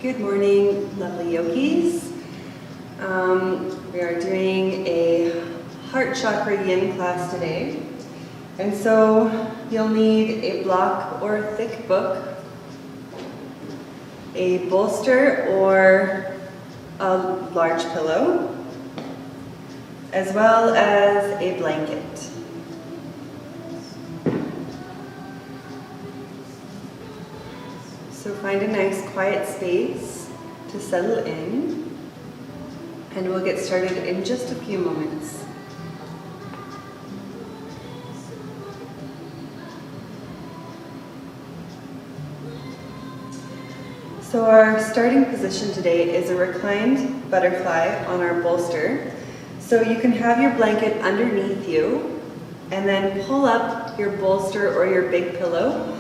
Good morning, lovely yogis. We are doing a heart chakra yin class today. And so you'll need a block or thick book, a bolster or a large pillow, as well as a blanket. So find a nice quiet space to settle in, and we'll get started in just a few moments. So our starting position today is a reclined butterfly on our bolster. So you can have your blanket underneath you and then pull up your bolster or your big pillow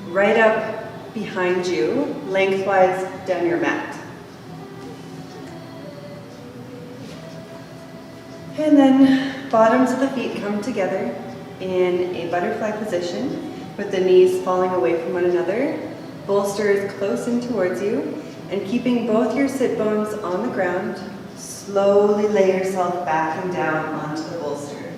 right up behind you, lengthwise down your mat. And then bottoms of the feet come together in a butterfly position with the knees falling away from one another. Bolster is close in towards you, and keeping both your sit bones on the ground, slowly lay yourself back and down onto the bolster.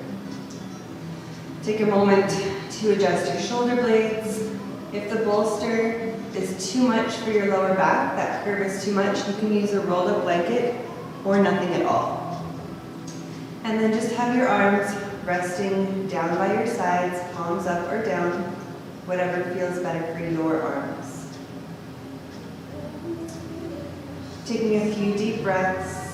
Take a moment to adjust your shoulder blades. If the bolster is too much for your lower back, that curve is too much, you can use a rolled up blanket or nothing at all. And then just have your arms resting down by your sides, palms up or down, whatever feels better for your arms. Taking a few deep breaths.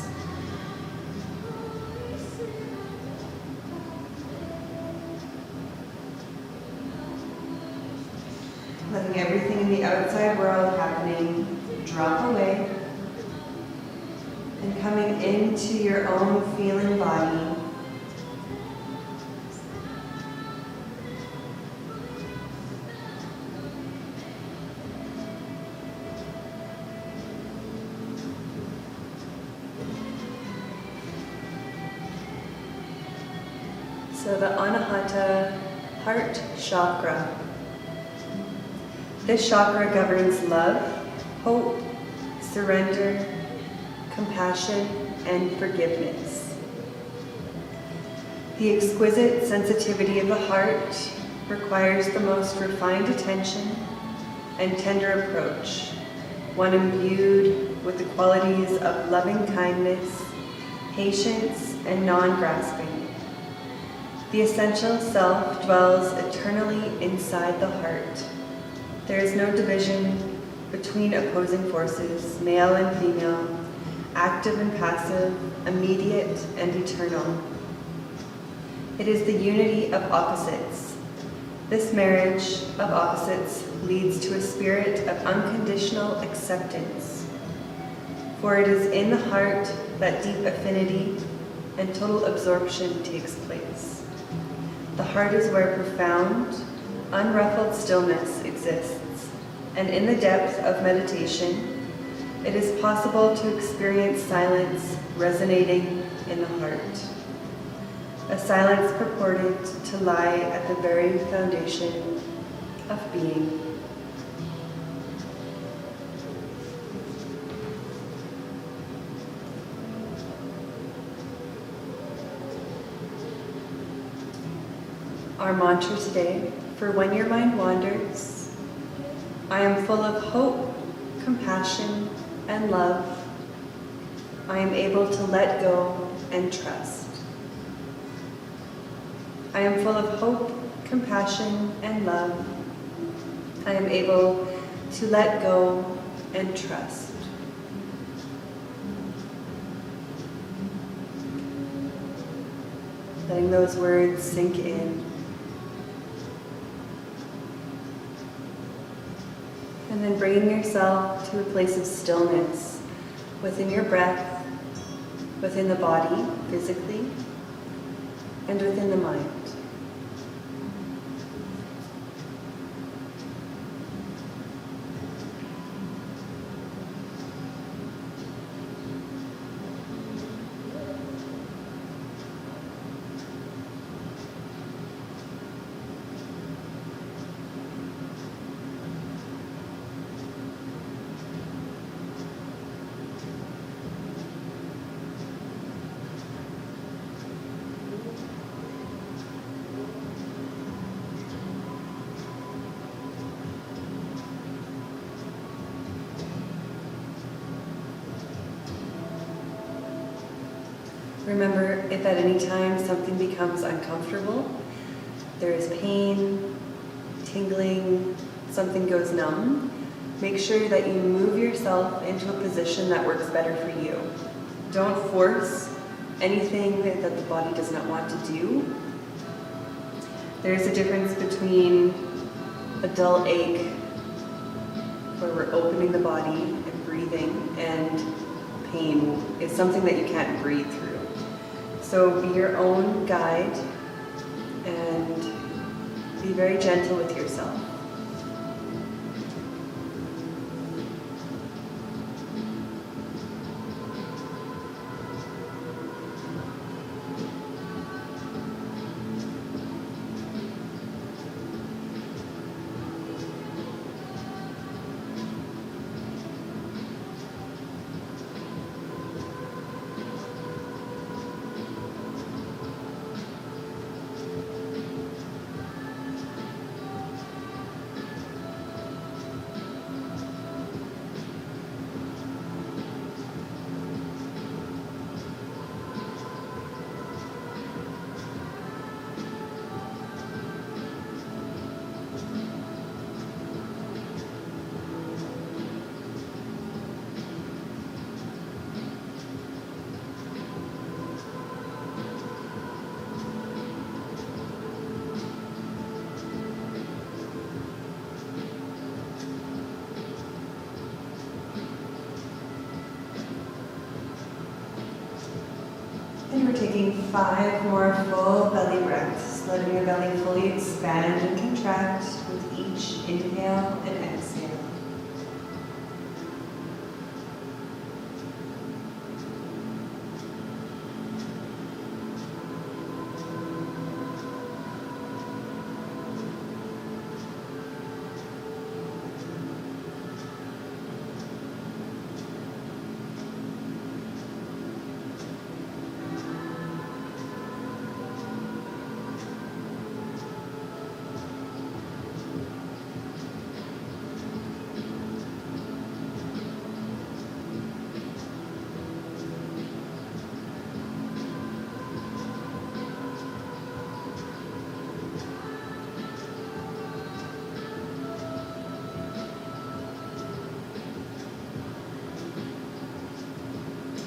Letting everything in the outside world happening drop away. And coming into your own feeling body. So the Anahata heart chakra. This chakra governs love, hope, surrender, compassion, and forgiveness. The exquisite sensitivity of the heart requires the most refined attention and tender approach, one imbued with the qualities of loving kindness, patience, and non-grasping. The essential self dwells eternally inside the heart. There is no division between opposing forces, male and female, active and passive, immediate and eternal. It is the unity of opposites. This marriage of opposites leads to a spirit of unconditional acceptance. For it is in the heart that deep affinity and total absorption takes place. The heart is where profound, unruffled stillness exists, and in the depth of meditation, it is possible to experience silence resonating in the heart. A silence purported to lie at the very foundation of being. Our mantra today, for when your mind wanders: I am full of hope, compassion, and love. I am able to let go and trust. I am full of hope, compassion, and love. I am able to let go and trust. Letting those words sink in. And then bringing yourself to a place of stillness within your breath, within the body, physically, and within the mind. Remember, if at any time something becomes uncomfortable, there is pain, tingling, something goes numb, make sure that you move yourself into a position that works better for you. Don't force anything that the body does not want to do. There's a difference between a dull ache, where we're opening the body and breathing, and pain is something that you can't breathe through. So be your own guide and be very gentle with yourself. And we're taking 5 more full belly breaths, letting your belly fully expand and contract with each inhale and exhale.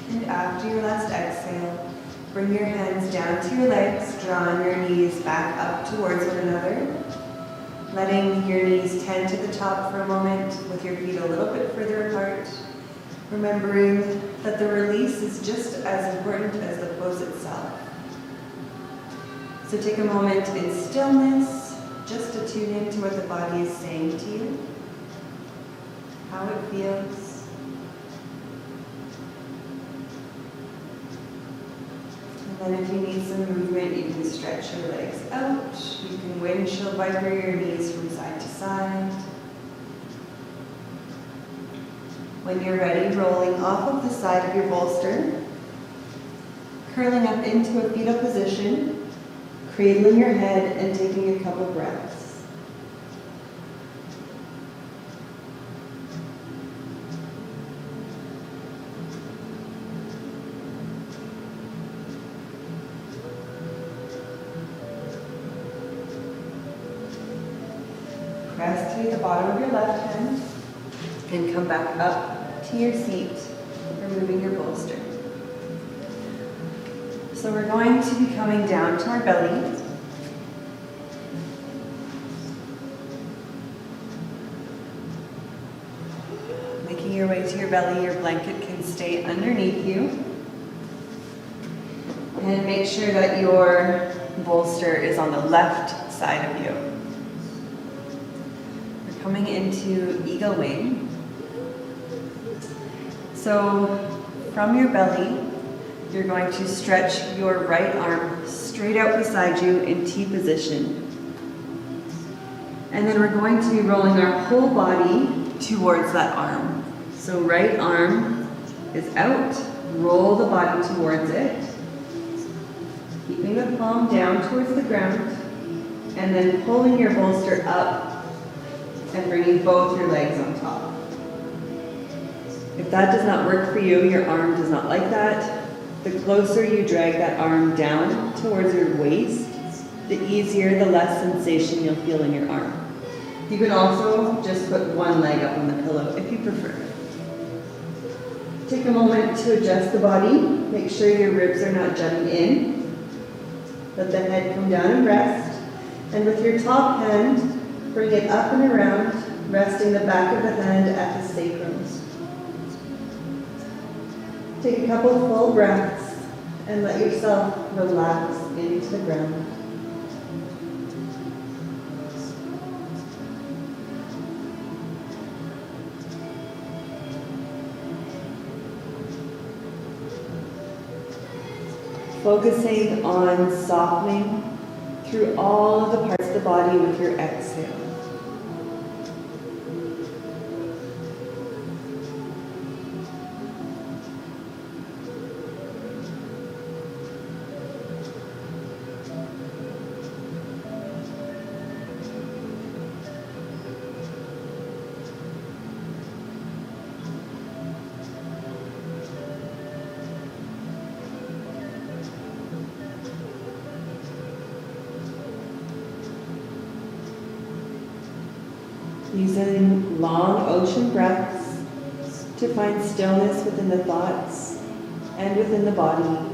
And after your last exhale, bring your hands down to your legs, drawing your knees back up towards one another, letting your knees tend to the top for a moment with your feet a little bit further apart, remembering that the release is just as important as the pose itself. So take a moment in stillness, just to tune into what the body is saying to you, how it feels. And then if you need some movement, you can stretch your legs out. You can windshield wiper your knees from side to side. When you're ready, rolling off of the side of your bolster, curling up into a fetal position, cradling your head and taking a couple breaths. Press to the bottom of your left hand and come back up to your seat, removing your bolster. So we're going to be coming down to our belly. Making your way to your belly, your blanket can stay underneath you. And make sure that your bolster is on the left side of you. Coming into eagle wing. So from your belly, you're going to stretch your right arm straight out beside you in T position. And then we're going to be rolling our whole body towards that arm. So right arm is out, roll the body towards it, keeping the palm down towards the ground, and then pulling your bolster up and bringing both your legs on top. If that does not work for you, your arm does not like that, The closer you drag that arm down towards your waist, the easier, the less sensation you'll feel in your arm. You can also just put one leg up on the pillow if you prefer. Take a moment to adjust the body. Make sure your ribs are not jutting in. Let the head come down and rest. And with your top hand, bring it up and around, resting the back of the hand at the sacrum. Take a couple full breaths and let yourself relax into the ground. Focusing on softening through all of the parts of the body with your exhale. Using long ocean breaths to find stillness within the thoughts and within the body.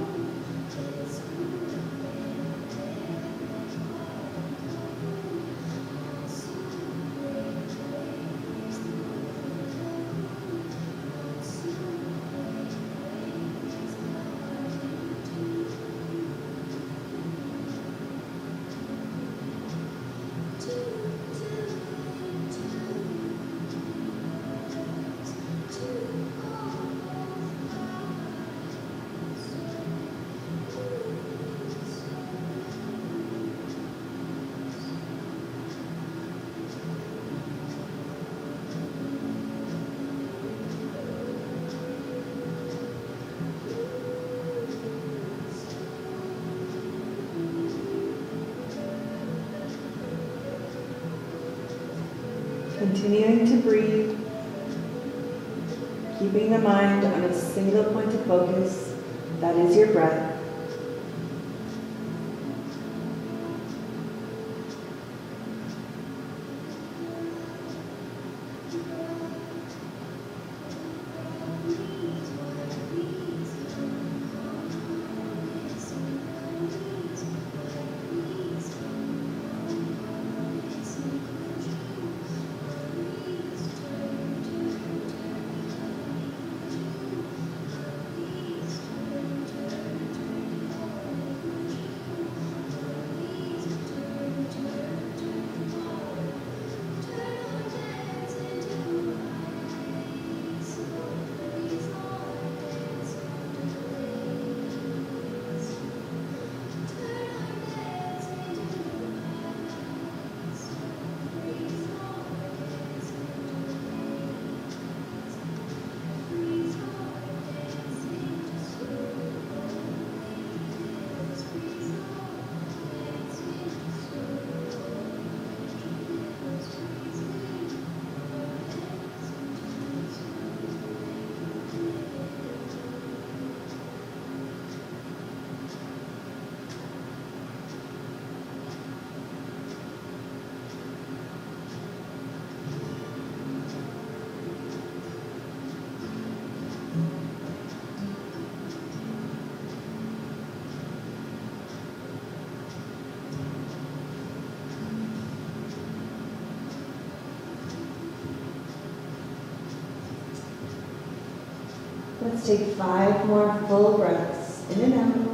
Continuing to breathe, keeping the mind on a single point of focus, that is your breath. Let's take 5 more full breaths in and out.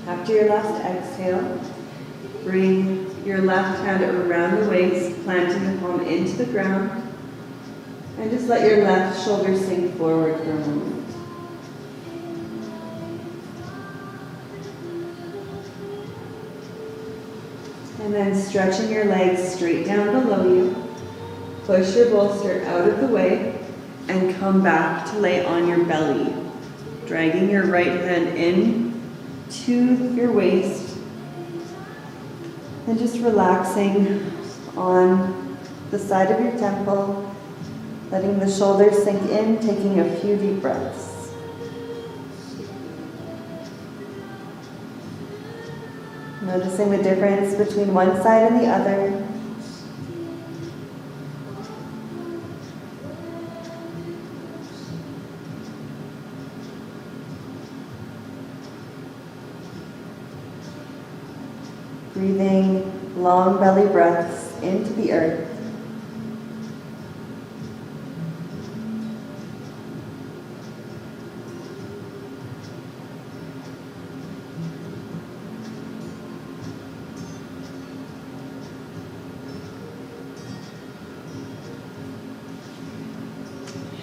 After your last exhale, bring your left hand around the waist, planting the palm into the ground, and just let your left shoulder sink forward for a moment. And then stretching your legs straight down below you, push your bolster out of the way and come back to lay on your belly, dragging your right hand in to your waist and just relaxing on the side of your temple, letting the shoulders sink in, taking a few deep breaths. Noticing the difference between one side and the other. Breathing long belly breaths into the earth.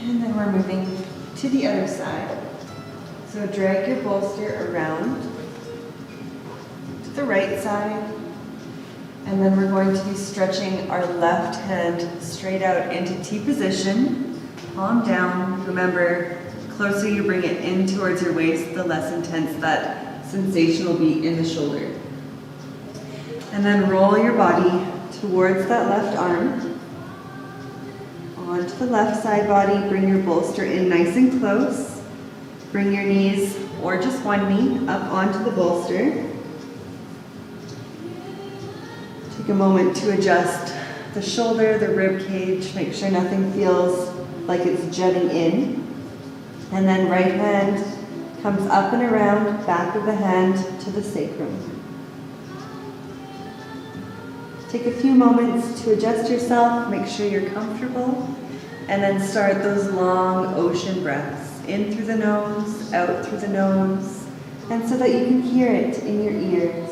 And then we're moving to the other side. So drag your bolster around to the right side. And then we're going to be stretching our left hand straight out into T position, palm down. Remember, the closer you bring it in towards your waist, the less intense that sensation will be in the shoulder. And then roll your body towards that left arm. Onto the left side body, bring your bolster in nice and close. Bring your knees, or just one knee, up onto the bolster. Take a moment to adjust the shoulder, the rib cage, make sure nothing feels like it's jutting in. And then right hand comes up and around, back of the hand to the sacrum. Take a few moments to adjust yourself, make sure you're comfortable, and then start those long ocean breaths, in through the nose, out through the nose, and so that you can hear it in your ears.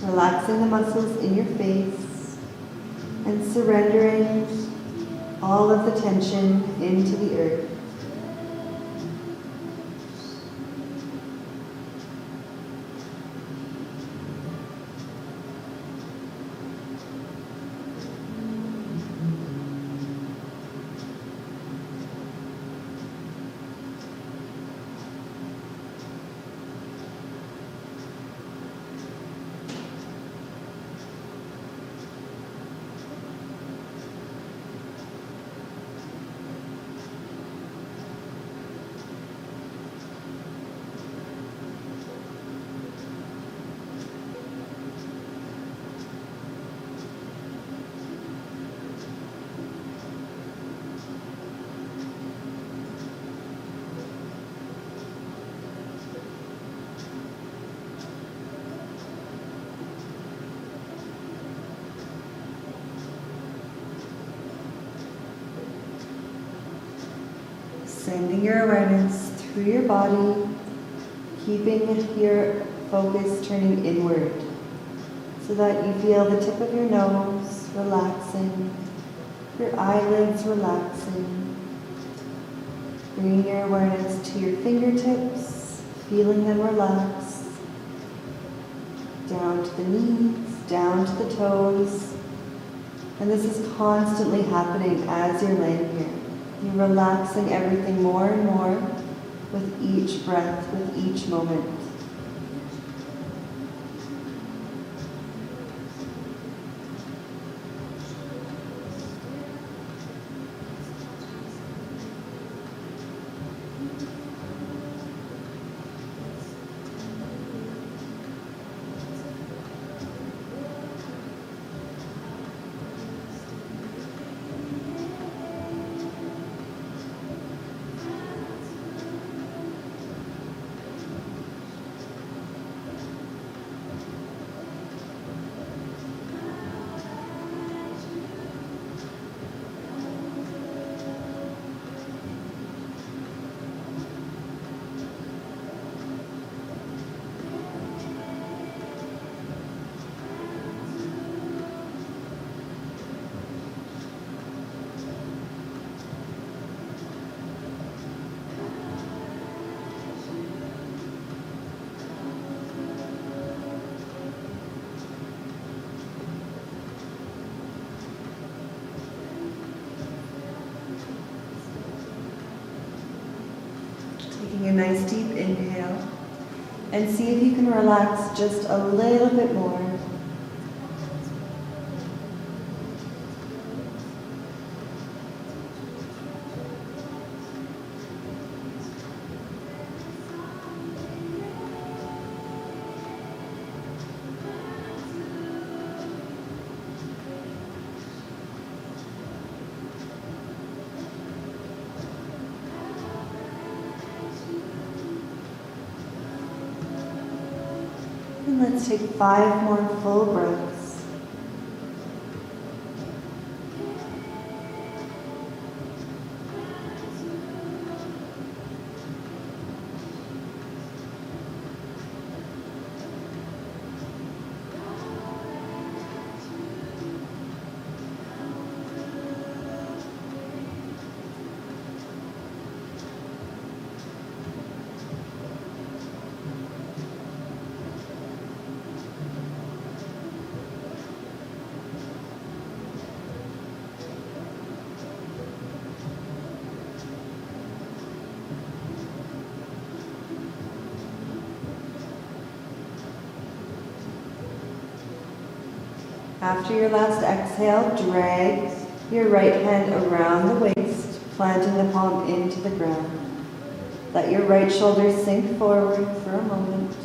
Relaxing the muscles in your face and surrendering all of the tension into the earth. Sending your awareness through your body, keeping your focus turning inward so that you feel the tip of your nose relaxing, your eyelids relaxing. Bringing your awareness to your fingertips, feeling them relax, down to the knees, down to the toes. And this is constantly happening as you're laying here. You're relaxing everything more and more with each breath, with each moment. Taking a nice deep inhale, and see if you can relax just a little bit more. And let's take 5 more full breaths. After your last exhale, drag your right hand around the waist, planting the palm into the ground. Let your right shoulder sink forward for a moment.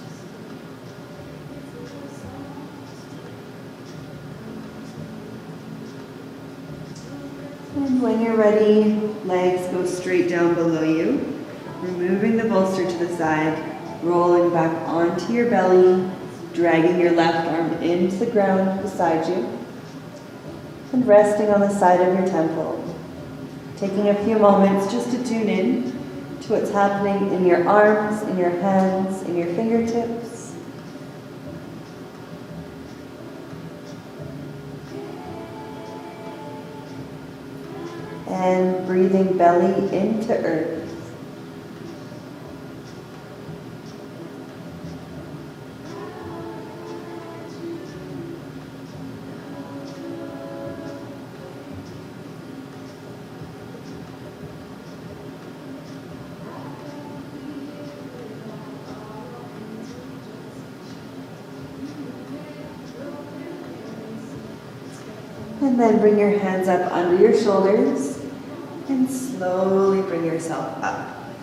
And when you're ready, legs go straight down below you, removing the bolster to the side, rolling back onto your belly, dragging your left arm into the ground beside you, and resting on the side of your temple. Taking a few moments just to tune in to what's happening in your arms, in your hands, in your fingertips. And breathing belly into earth. And then bring your hands up under your shoulders and slowly bring yourself up.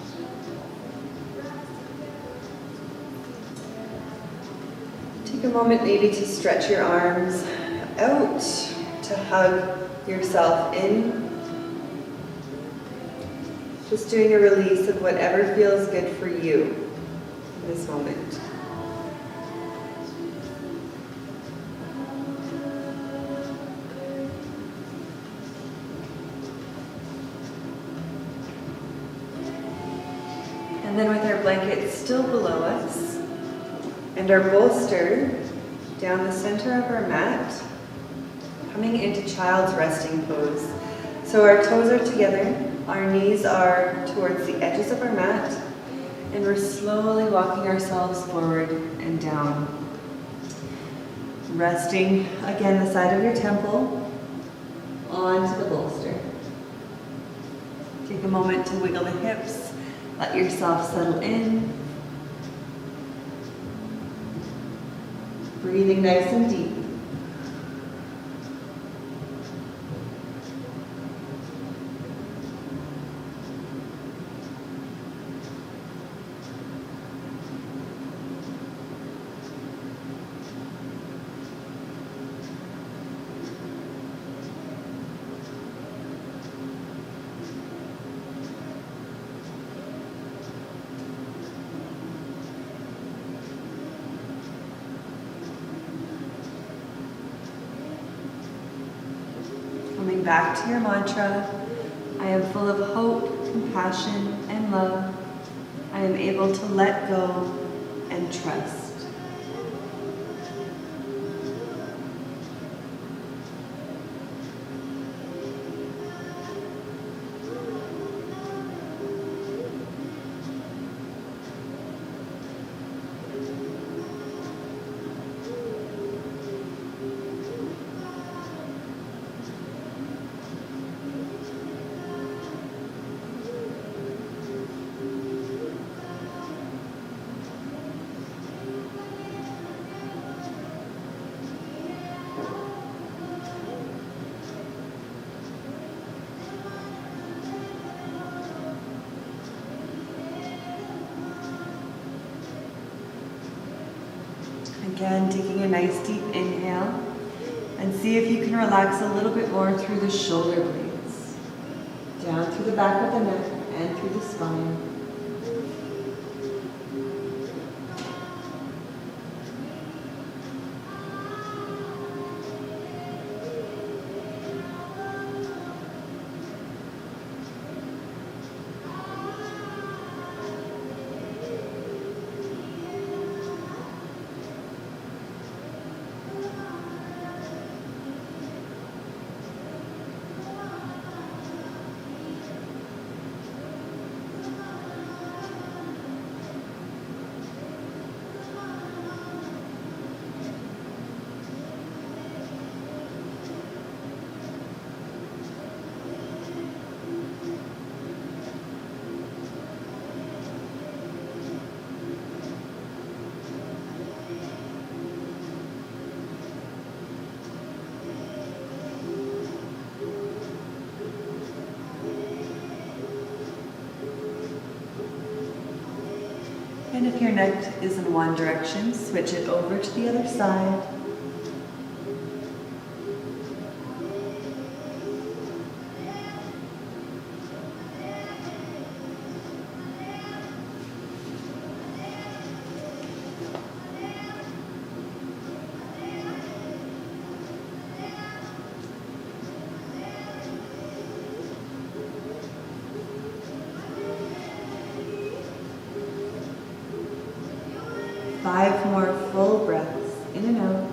Take a moment maybe to stretch your arms out, to hug yourself in. Just doing a release of whatever feels good for you in this moment. And then with our blanket still below us and our bolster down the center of our mat, coming into child's resting pose. So our toes are together, our knees are towards the edges of our mat, and we're slowly walking ourselves forward and down. Resting again the side of your temple onto the bolster. Take a moment to wiggle the hips. Let yourself settle in. Breathing nice and deep. Coming back to your mantra, I am full of hope, compassion, and love. I am able to let go and trust. Again, taking a nice deep inhale, and see if you can relax a little bit more through the shoulder blades, down through the back of the neck and through the spine. And if your neck is in one direction, switch it over to the other side. Five more full breaths in and out.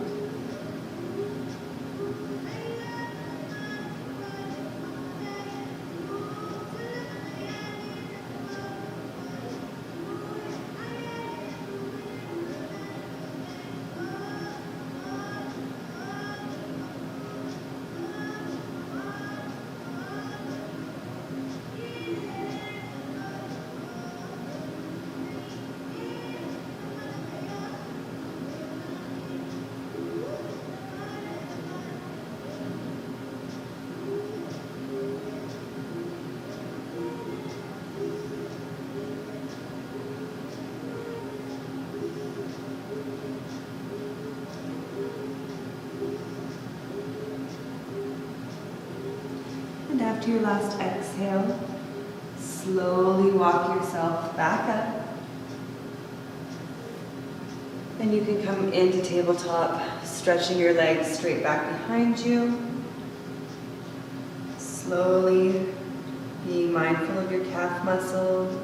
And after your last exhale, slowly walk yourself back up. And you can come into tabletop, stretching your legs straight back behind you. Slowly being mindful of your calf muscle.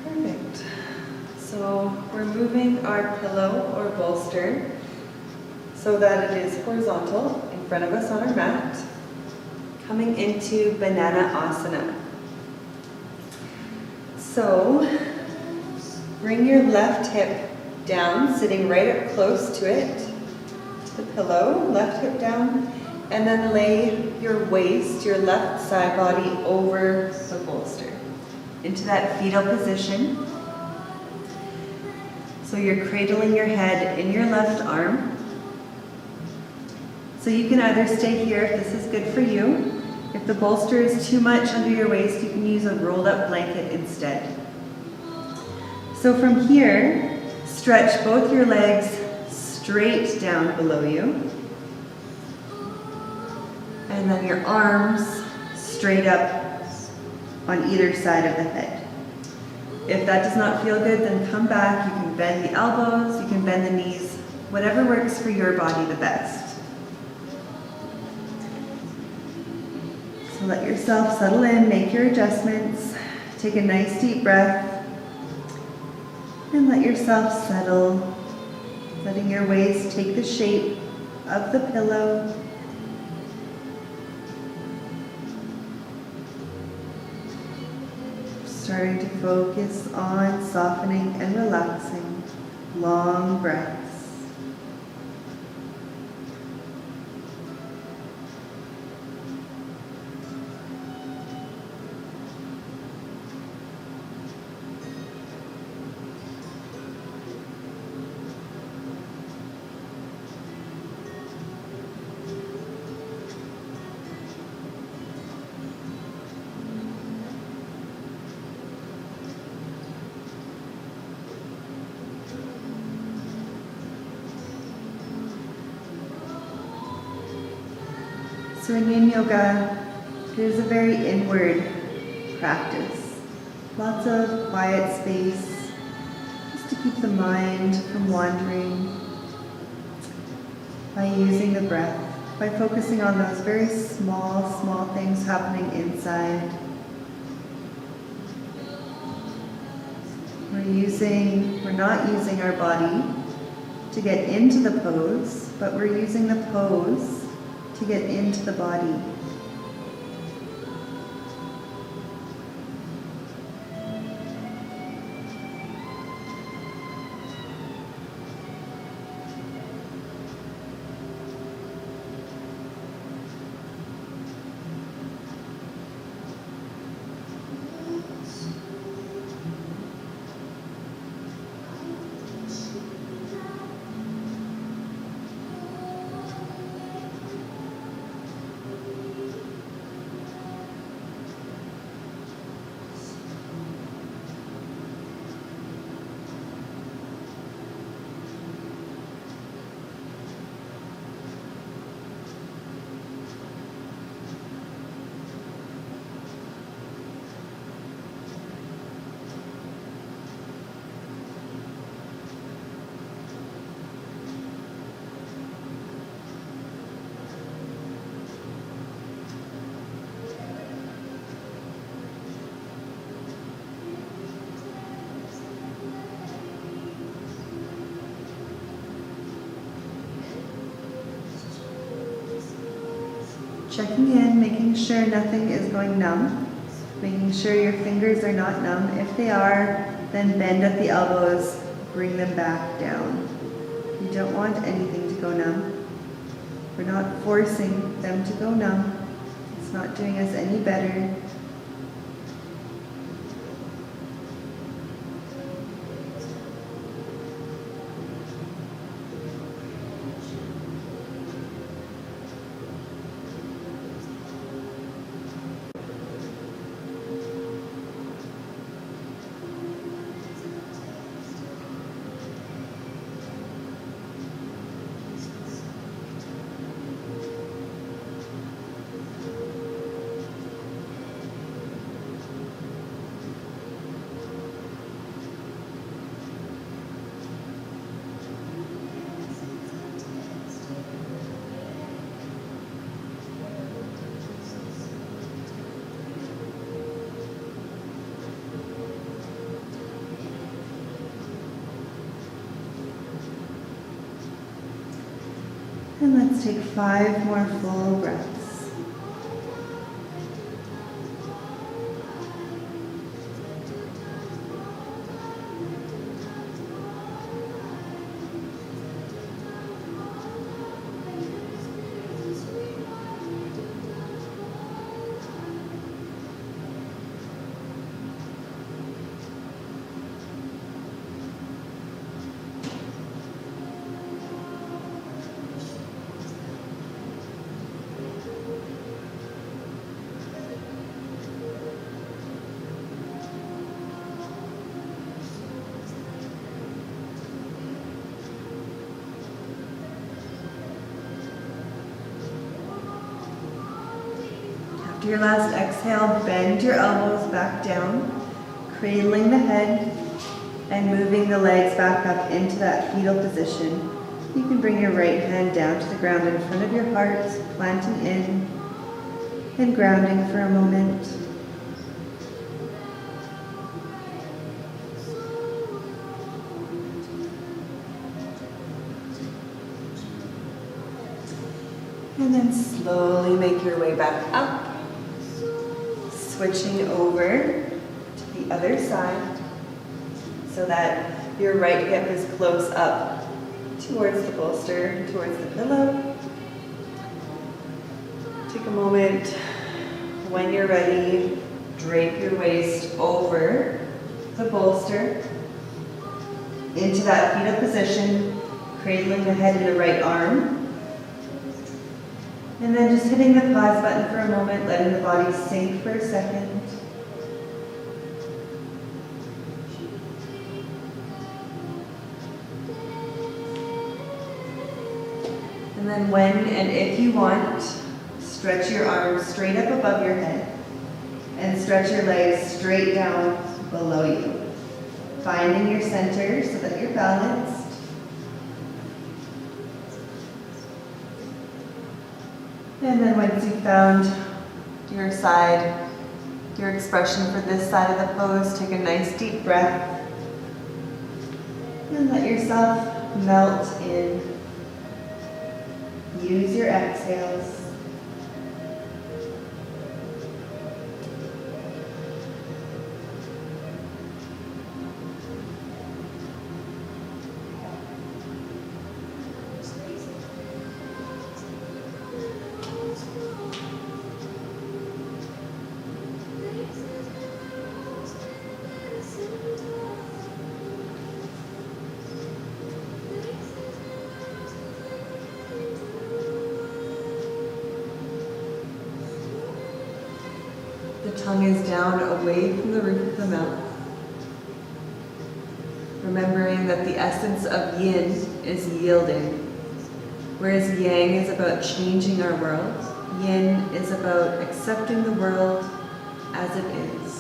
Perfect. So we're moving our pillow or bolster so that it is horizontal in front of us on our mat, coming into Banana Asana. So bring your left hip down, sitting right up close to it, to the pillow, left hip down, and then lay your waist, your left side body over the bolster into that fetal position. So you're cradling your head in your left arm. So you can either stay here if this is good for you. If the bolster is too much under your waist, you can use a rolled up blanket instead. So from here, stretch both your legs straight down below you. And then your arms straight up on either side of the head. If that does not feel good, then come back. You can bend the elbows, you can bend the knees, whatever works for your body the best. So let yourself settle in, make your adjustments, take a nice deep breath, and let yourself settle, letting your waist take the shape of the pillow. Starting to focus on softening and relaxing. Long breaths. So in Yin Yoga, it is a very inward practice. Lots of quiet space, just to keep the mind from wandering, by using the breath, by focusing on those very small things happening inside. We're not using our body to get into the pose, but we're using the pose to get into the body. Checking in, making sure nothing is going numb, making sure your fingers are not numb. If they are, then bend at the elbows, bring them back down. You don't want anything to go numb. We're not forcing them to go numb. It's not doing us any better. And let's take 5 more full breaths. After your last exhale, bend your elbows back down, cradling the head and moving the legs back up into that fetal position. You can bring your right hand down to the ground in front of your heart, planting in and grounding for a moment. And then slowly make your way back up. Switching over to the other side so that your right hip is close up towards the bolster, towards the pillow. Take a moment, when you're ready, drape your waist over the bolster into that fetal position, cradling the head in the right arm. And then just hitting the pause button for a moment, letting the body sink for a second. And then when and if you want, Stretch your arms straight up above your head and stretch your legs straight down below you. Finding your center so that you're balanced. And then once you've found your side, your expression for this side of the pose, take a nice deep breath and let yourself melt in. Use your exhales. The tongue is down away from the roof of the mouth. Remembering that the essence of yin is yielding, whereas yang is about changing our world, yin is about accepting the world as it is.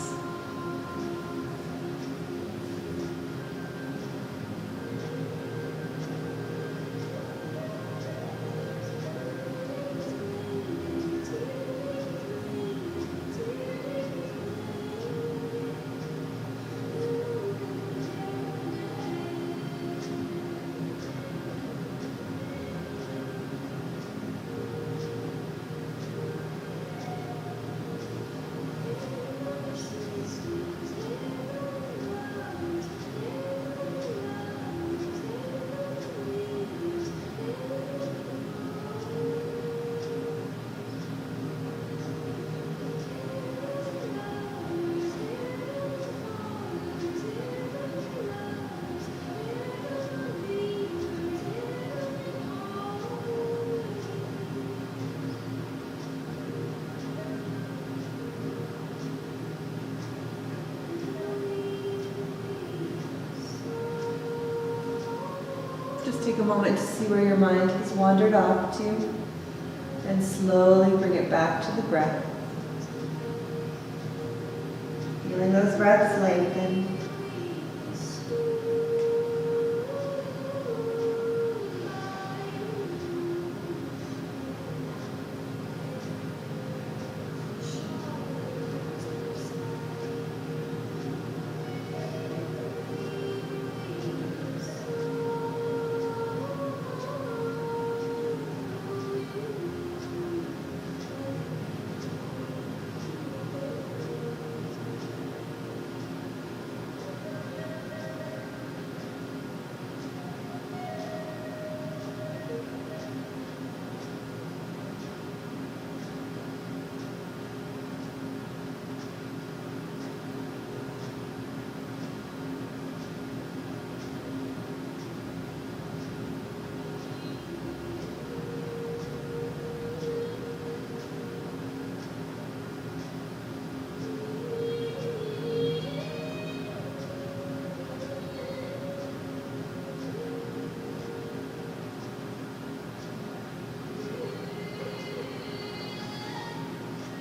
Just take a moment to see where your mind has wandered off to, and slowly bring it back to the breath. Feeling those breaths lengthen.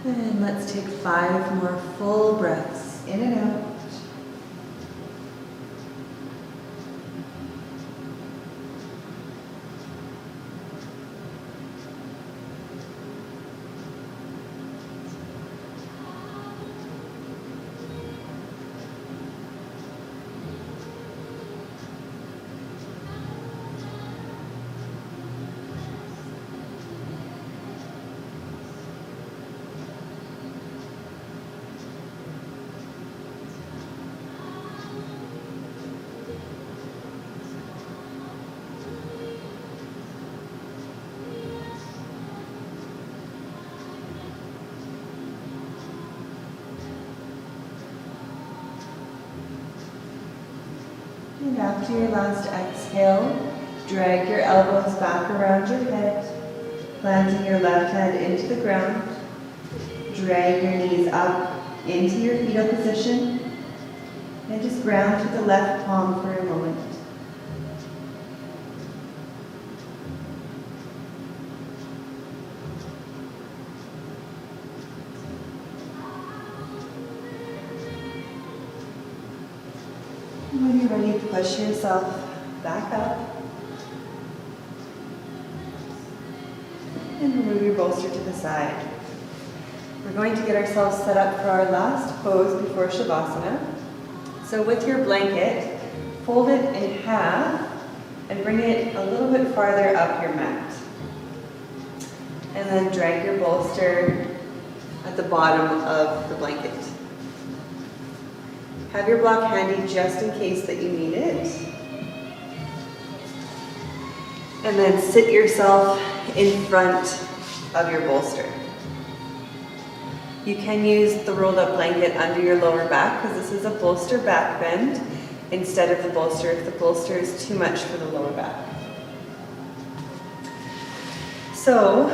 And let's take 5 more full breaths in and out. And after your last exhale, drag your elbows back around your head, planting your left hand into the ground. Drag your knees up into your fetal position, and just ground with the left palm for a moment. And when you're ready, push yourself back up. And move your bolster to the side. We're going to get ourselves set up for our last pose before Shavasana. So with your blanket, fold it in half and bring it a little bit farther up your mat. And then drag your bolster at the bottom of the blanket. Have your block handy just in case that you need it. And then sit yourself in front of your bolster. You can use the rolled up blanket under your lower back because this is a bolster back bend instead of the bolster if the bolster is too much for the lower back. So,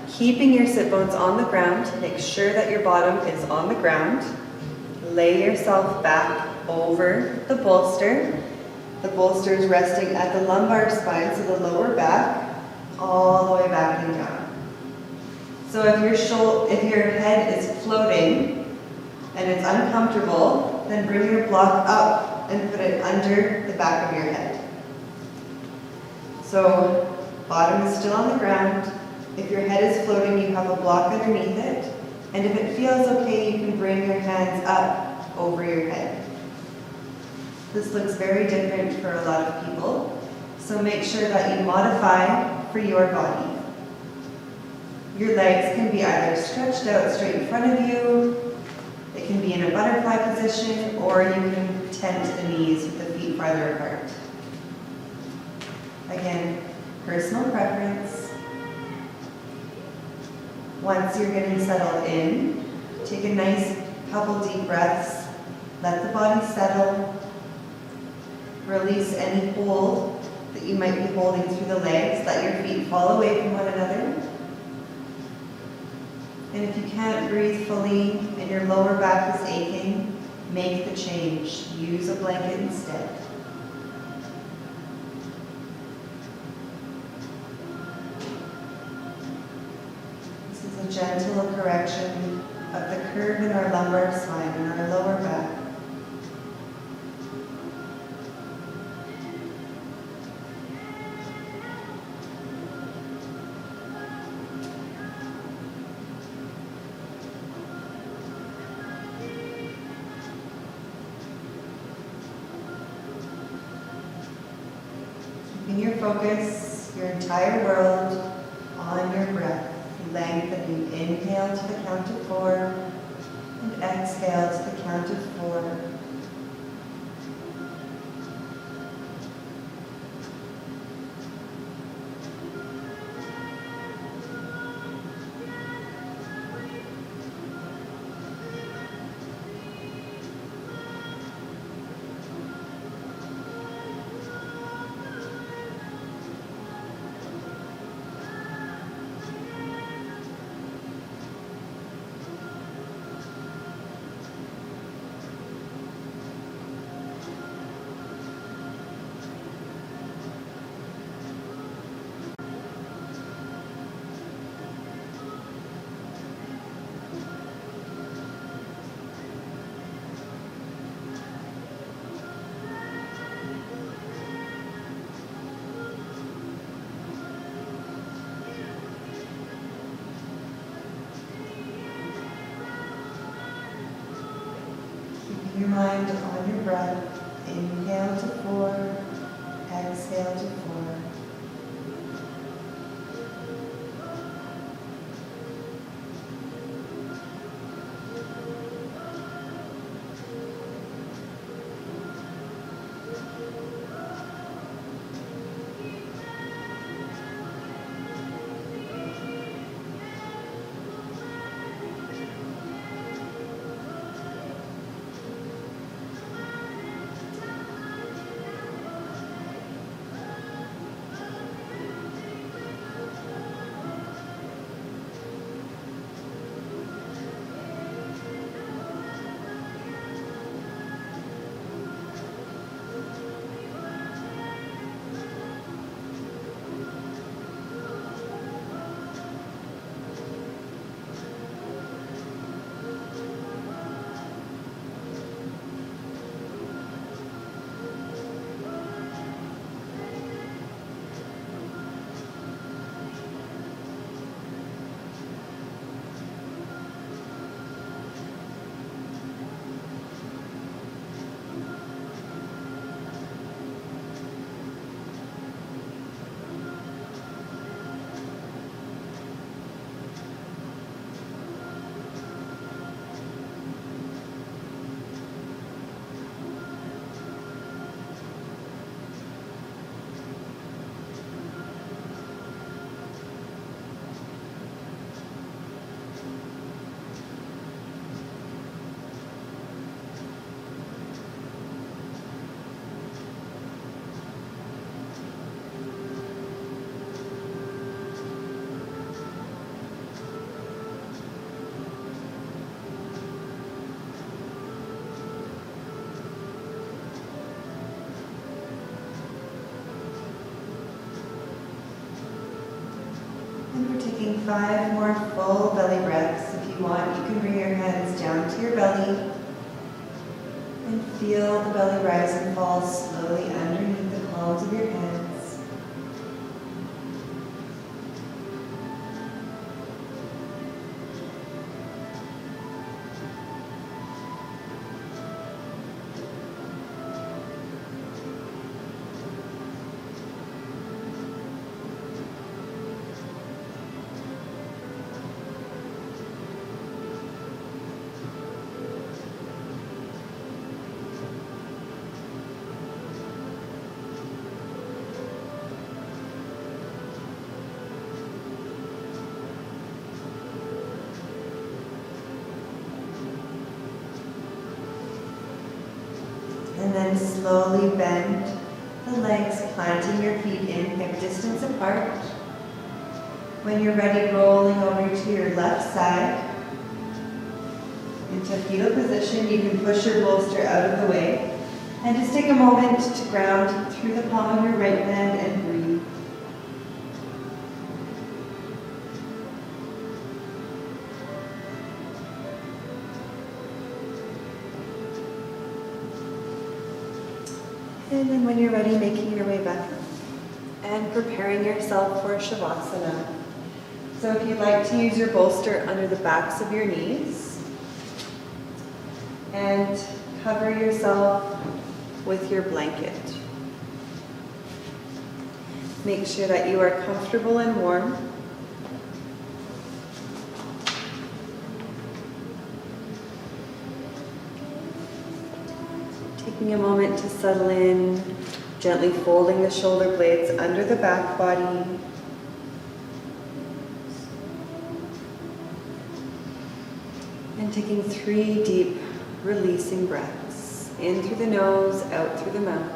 keeping your sit bones on the ground, make sure that your bottom is on the ground. Lay yourself back over the bolster. The bolster is resting at the lumbar spine, so the lower back, all the way back and down. So if your head is floating and it's uncomfortable, then bring your block up and put it under the back of your head. So bottom is still on the ground. If your head is floating, you have a block underneath it. And if it feels okay, you can bring your hands up over your head. This looks very different for a lot of people. So make sure that you modify for your body. Your legs can be either stretched out straight in front of you, they can be in a butterfly position, or you can tent the knees with the feet farther apart. Again, personal preference. Once you're getting settled in, take a nice couple deep breaths, let the body settle, release any hold that you might be holding through the legs, let your feet fall away from one another. And if you can't breathe fully and your lower back is aching, make the change. Use a blanket instead. This is a gentle correction of the curve in our lumbar spine and our lower back. Your focus, your entire world on your breath. Lengthening, inhale to the count of 4 and exhale to the count of 4. Your mind on your breath. Inhale to 4, exhale to 4. And we're taking 5 more full belly breaths. If you want, you can bring your hands down to your belly and feel the belly rise and fall slowly underneath the palms of your hands. And then slowly bend the legs, planting your feet in hip distance apart. When you're ready, rolling over to your left side into fetal position. You can push your bolster out of the way and just take a moment to ground through the palm of your right hand and breathe. And then when you're ready, making your way back and preparing yourself for Shavasana. So if you'd like to use your bolster under the backs of your knees and cover yourself with your blanket. Make sure that you are comfortable and warm. Taking a moment to settle in, gently folding the shoulder blades under the back body. And taking 3 deep, releasing breaths. In through the nose, out through the mouth.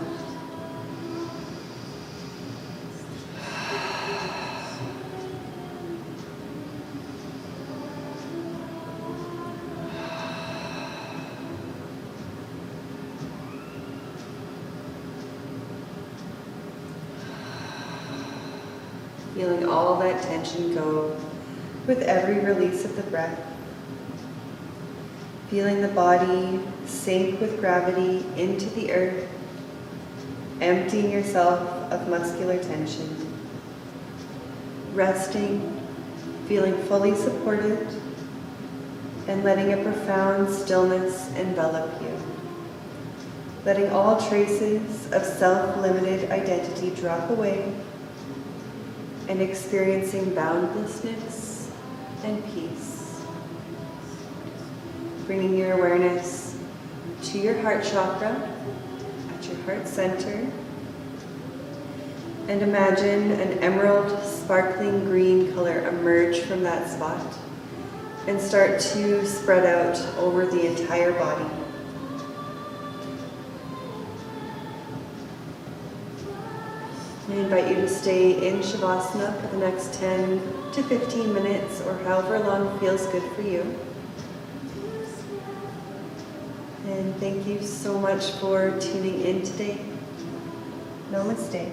Feeling all that tension go with every release of the breath. Feeling the body sink with gravity into the earth, emptying yourself of muscular tension. Resting, feeling fully supported, and letting a profound stillness envelop you. Letting all traces of self-limited identity drop away, and experiencing boundlessness and peace. Bringing your awareness to your heart chakra, at your heart center, and imagine an emerald sparkling green color emerge from that spot and start to spread out over the entire body. I invite you to stay in Shavasana for the next 10 to 15 minutes or however long feels good for you. And thank you so much for tuning in today. Namaste.